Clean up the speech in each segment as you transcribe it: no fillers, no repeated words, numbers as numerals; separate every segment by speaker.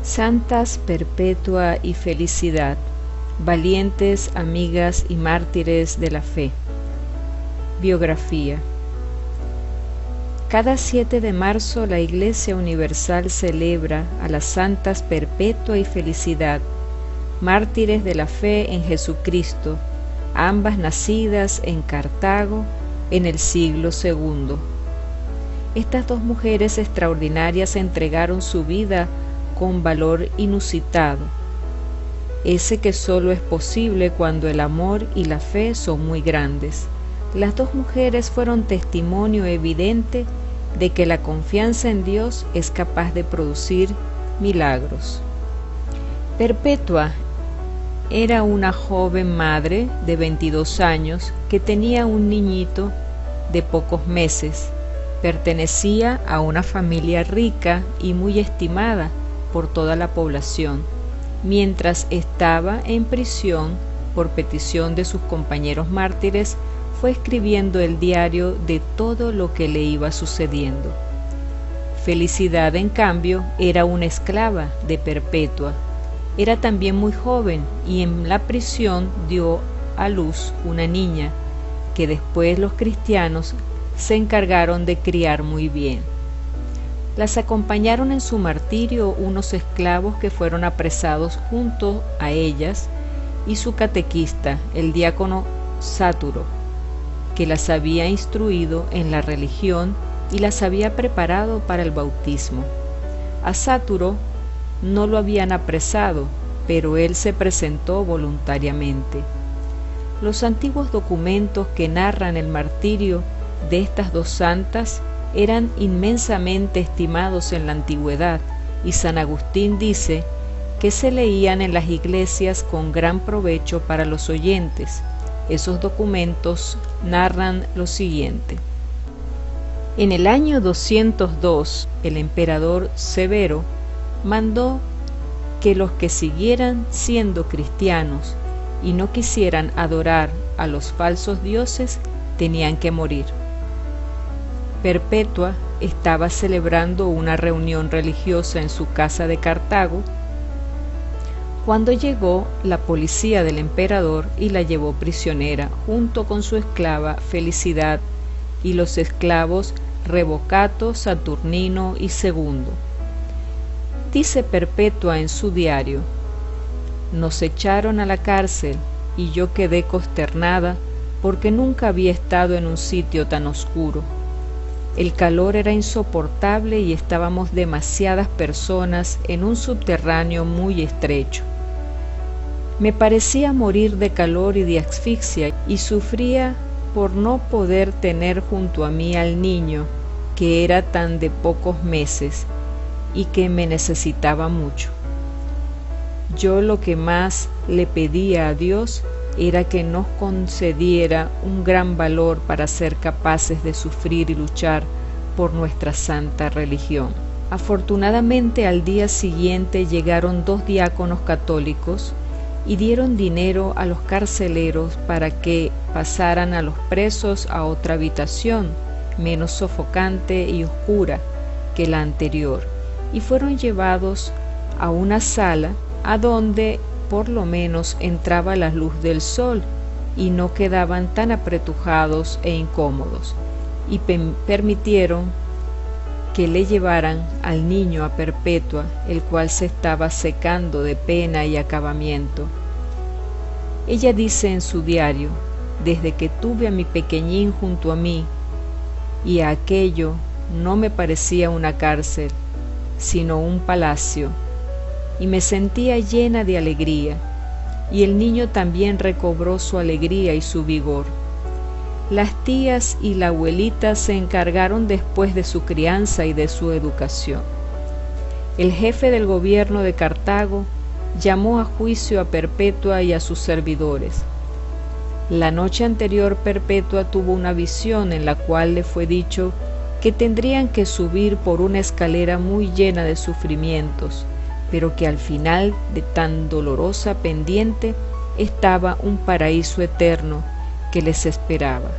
Speaker 1: Santas Perpetua y Felicidad, valientes amigas y mártires de la fe. Biografía. Cada 7 de marzo la Iglesia Universal celebra a las Santas Perpetua y Felicidad, mártires de la fe en Jesucristo, ambas nacidas en Cartago en el siglo II. Estas dos mujeres extraordinarias entregaron su vida con valor inusitado, ese que solo es posible cuando el amor y la fe son muy grandes. Las dos mujeres fueron testimonio evidente de que la confianza en Dios es capaz de producir milagros. Perpetua era una joven madre de 22 años que tenía un niñito de pocos meses. Pertenecía a una familia rica y muy estimada por toda la población, mientras estaba en prisión por petición de sus compañeros mártires, fue escribiendo el diario de todo lo que le iba sucediendo. Felicidad, en cambio, era una esclava de Perpetua. Era también muy joven y en la prisión dio a luz una niña, que después los cristianos se encargaron de criar muy bien. Las acompañaron en su martirio unos esclavos que fueron apresados junto a ellas y su catequista, el diácono Sáturo, que las había instruido en la religión y las había preparado para el bautismo. A Sáturo no lo habían apresado, pero él se presentó voluntariamente. Los antiguos documentos que narran el martirio de estas dos santas eran inmensamente estimados en la antigüedad, y San Agustín dice que se leían en las iglesias con gran provecho para los oyentes. Esos documentos narran lo siguiente. En el año 202, el emperador Severo mandó que los que siguieran siendo cristianos y no quisieran adorar a los falsos dioses tenían que morir. Perpetua estaba celebrando una reunión religiosa en su casa de Cartago cuando llegó la policía del emperador y la llevó prisionera junto con su esclava Felicidad y los esclavos Revocato, Saturnino y Segundo. Dice Perpetua en su diario: nos echaron a la cárcel y yo quedé consternada porque nunca había estado en un sitio tan oscuro. El calor era insoportable y estábamos demasiadas personas en un subterráneo muy estrecho. Me parecía morir de calor y de asfixia y sufría por no poder tener junto a mí al niño, que era tan de pocos meses y que me necesitaba mucho. Yo lo que más le pedía a Dios era que nos concediera un gran valor para ser capaces de sufrir y luchar por nuestra santa religión. Afortunadamente, al día siguiente llegaron 2 diáconos católicos y dieron dinero a los carceleros para que pasaran a los presos a otra habitación, menos sofocante y oscura que la anterior, y fueron llevados a una sala a donde por lo menos entraba la luz del sol y no quedaban tan apretujados e incómodos, y permitieron que le llevaran al niño a Perpetua, el cual se estaba secando de pena y acabamiento. Ella dice en su diario: desde que tuve a mi pequeñín junto a mí, y aquello no me parecía una cárcel, sino un palacio, y me sentía llena de alegría, y el niño también recobró su alegría y su vigor. Las tías y la abuelita se encargaron después de su crianza y de su educación. El jefe del gobierno de Cartago llamó a juicio a Perpetua y a sus servidores. La noche anterior Perpetua tuvo una visión en la cual le fue dicho que tendrían que subir por una escalera muy llena de sufrimientos, pero que al final de tan dolorosa pendiente estaba un paraíso eterno que les esperaba.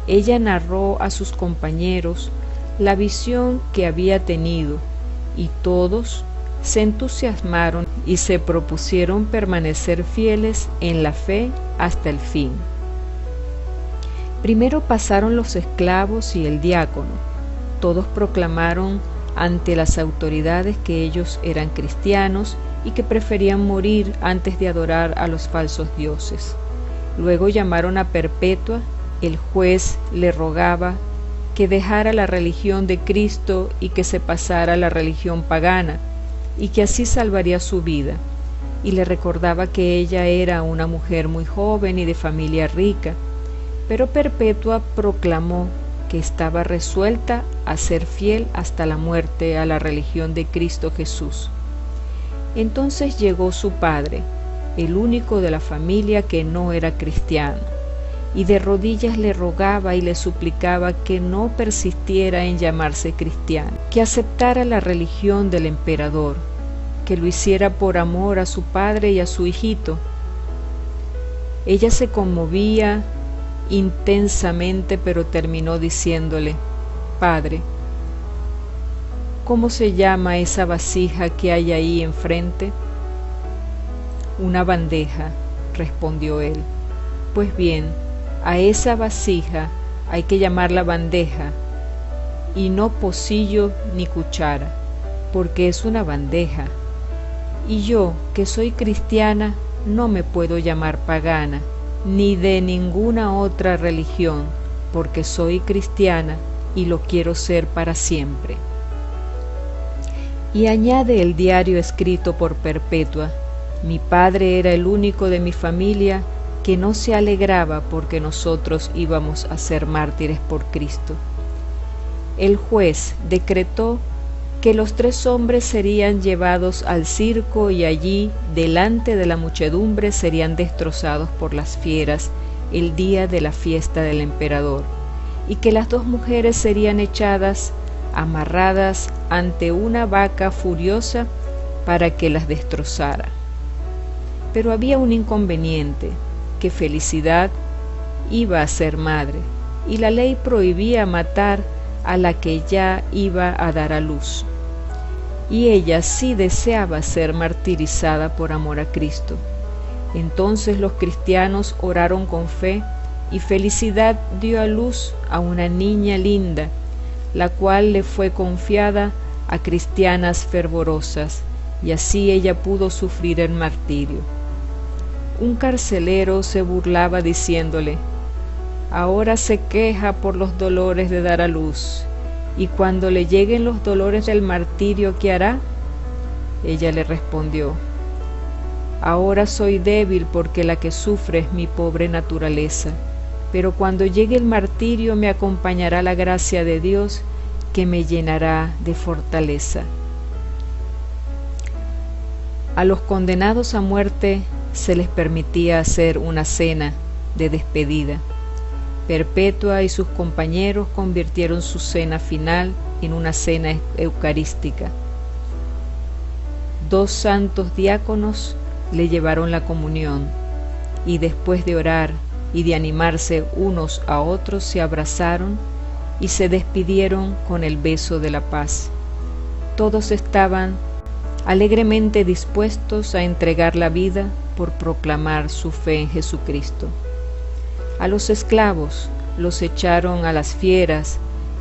Speaker 1: Ella narró a sus compañeros la visión que había tenido, y todos, se entusiasmaron y se propusieron permanecer fieles en la fe hasta el fin. Primero pasaron los esclavos y el diácono. Todos proclamaron ante las autoridades que ellos eran cristianos y que preferían morir antes de adorar a los falsos dioses. Luego llamaron a Perpetua. El juez le rogaba que dejara la religión de Cristo y que se pasara a la religión pagana, y que así salvaría su vida, y le recordaba que ella era una mujer muy joven y de familia rica, pero Perpetua proclamó que estaba resuelta a ser fiel hasta la muerte a la religión de Cristo Jesús. Entonces llegó su padre, el único de la familia que no era cristiano, y de rodillas le rogaba y le suplicaba que no persistiera en llamarse cristiano, que aceptara la religión del emperador, que lo hiciera por amor a su padre y a su hijito. Ella se conmovía intensamente, pero terminó diciéndole: «Padre, ¿cómo se llama esa vasija que hay ahí enfrente?» «Una bandeja», respondió él. «Pues bien, a esa vasija hay que llamarla bandeja, y no pocillo ni cuchara, porque es una bandeja. Y yo, que soy cristiana, no me puedo llamar pagana, ni de ninguna otra religión, porque soy cristiana y lo quiero ser para siempre». Y añade el diario escrito por Perpetua: «Mi padre era el único de mi familia que no se alegraba porque nosotros íbamos a ser mártires por Cristo». El juez decretó que los 3 hombres serían llevados al circo y allí, delante de la muchedumbre, serían destrozados por las fieras el día de la fiesta del emperador, y que las 2 mujeres serían echadas, amarradas ante una vaca furiosa para que las destrozara. Pero había un inconveniente, que Felicidad iba a ser madre, y la ley prohibía matar a la que ya iba a dar a luz, y ella sí deseaba ser martirizada por amor a Cristo. Entonces los cristianos oraron con fe, y Felicidad dio a luz a una niña linda, la cual le fue confiada a cristianas fervorosas, y así ella pudo sufrir el martirio. Un carcelero se burlaba diciéndole: «Ahora se queja por los dolores de dar a luz, y cuando le lleguen los dolores del martirio, ¿qué hará?». Ella le respondió: «Ahora soy débil porque la que sufre es mi pobre naturaleza, pero cuando llegue el martirio me acompañará la gracia de Dios, que me llenará de fortaleza». A los condenados a muerte se les permitía hacer una cena de despedida. Perpetua y sus compañeros convirtieron su cena final en una cena eucarística. 2 santos diáconos le llevaron la comunión, y después de orar y de animarse unos a otros, se abrazaron y se despidieron con el beso de la paz. Todos estaban alegremente dispuestos a entregar la vida por proclamar su fe en Jesucristo. A los esclavos los echaron a las fieras,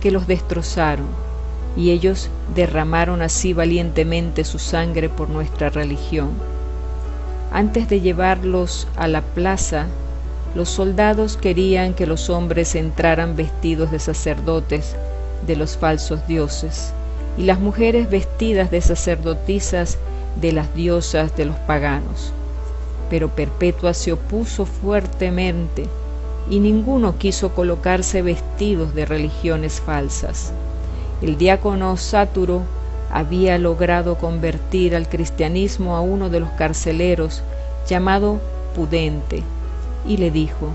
Speaker 1: que los destrozaron, y ellos derramaron así valientemente su sangre por nuestra religión. Antes de llevarlos a la plaza, los soldados querían que los hombres entraran vestidos de sacerdotes de los falsos dioses, y las mujeres vestidas de sacerdotisas de las diosas de los paganos. Pero Perpetua se opuso fuertemente, y ninguno quiso colocarse vestidos de religiones falsas. El diácono Sáturo había logrado convertir al cristianismo a uno de los carceleros, llamado Pudente, y le dijo: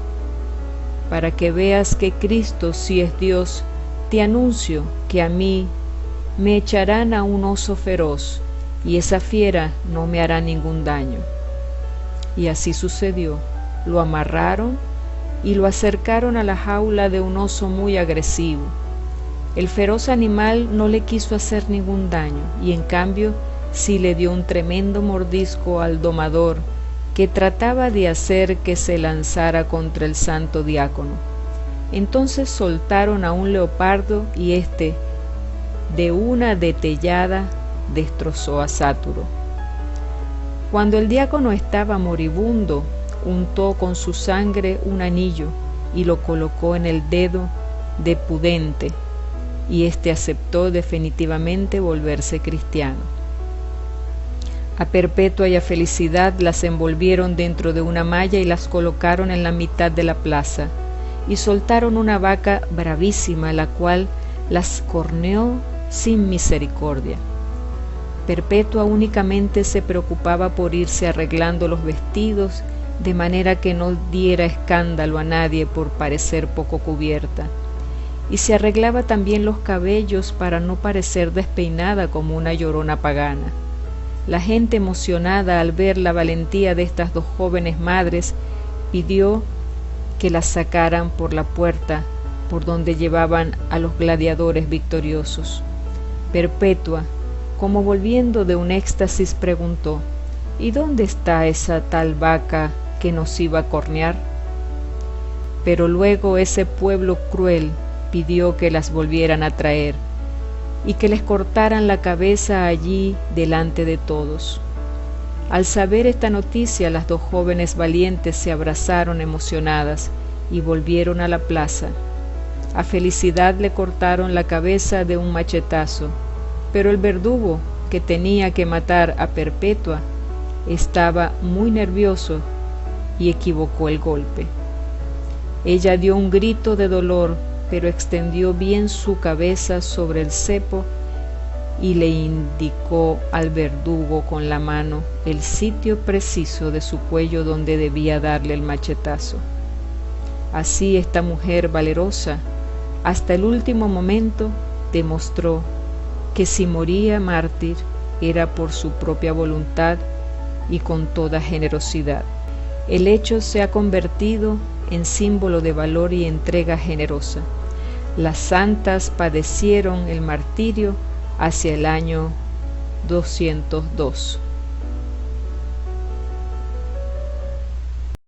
Speaker 1: «Para que veas que Cristo sí es Dios, te anuncio que a mí me echarán a un oso feroz, y esa fiera no me hará ningún daño». Y así sucedió. Lo amarraron y lo acercaron a la jaula de un oso muy agresivo. El feroz animal no le quiso hacer ningún daño, y en cambio sí le dio un tremendo mordisco al domador, que trataba de hacer que se lanzara contra el santo diácono. Entonces soltaron a un leopardo y éste, de una detellada, destrozó a Sáturo. Cuando el diácono estaba moribundo, untó con su sangre un anillo y lo colocó en el dedo de Pudente, y éste aceptó definitivamente volverse cristiano. A Perpetua y a Felicidad las envolvieron dentro de una malla y las colocaron en la mitad de la plaza, y soltaron una vaca bravísima, la cual las corneó sin misericordia. Perpetua únicamente se preocupaba por irse arreglando los vestidos, de manera que no diera escándalo a nadie por parecer poco cubierta, y se arreglaba también los cabellos para no parecer despeinada como una llorona pagana. La gente, emocionada al ver la valentía de estas dos jóvenes madres, pidió que las sacaran por la puerta por donde llevaban a los gladiadores victoriosos. Perpetua, como volviendo de un éxtasis, preguntó: ¿y dónde está esa tal vaca que nos iba a cornear? Pero luego ese pueblo cruel pidió que las volvieran a traer y que les cortaran la cabeza allí delante de todos. Al saber esta noticia, las dos jóvenes valientes se abrazaron emocionadas y volvieron a la plaza. A Felicidad le cortaron la cabeza de un machetazo, pero el verdugo, que tenía que matar a Perpetua, estaba muy nervioso y equivocó el golpe. Ella dio un grito de dolor, pero extendió bien su cabeza sobre el cepo y le indicó al verdugo con la mano el sitio preciso de su cuello donde debía darle el machetazo. Así esta mujer valerosa, hasta el último momento, demostró que si moría mártir era por su propia voluntad y con toda generosidad. El hecho se ha convertido en símbolo de valor y entrega generosa. Las santas padecieron el martirio hacia el año 202.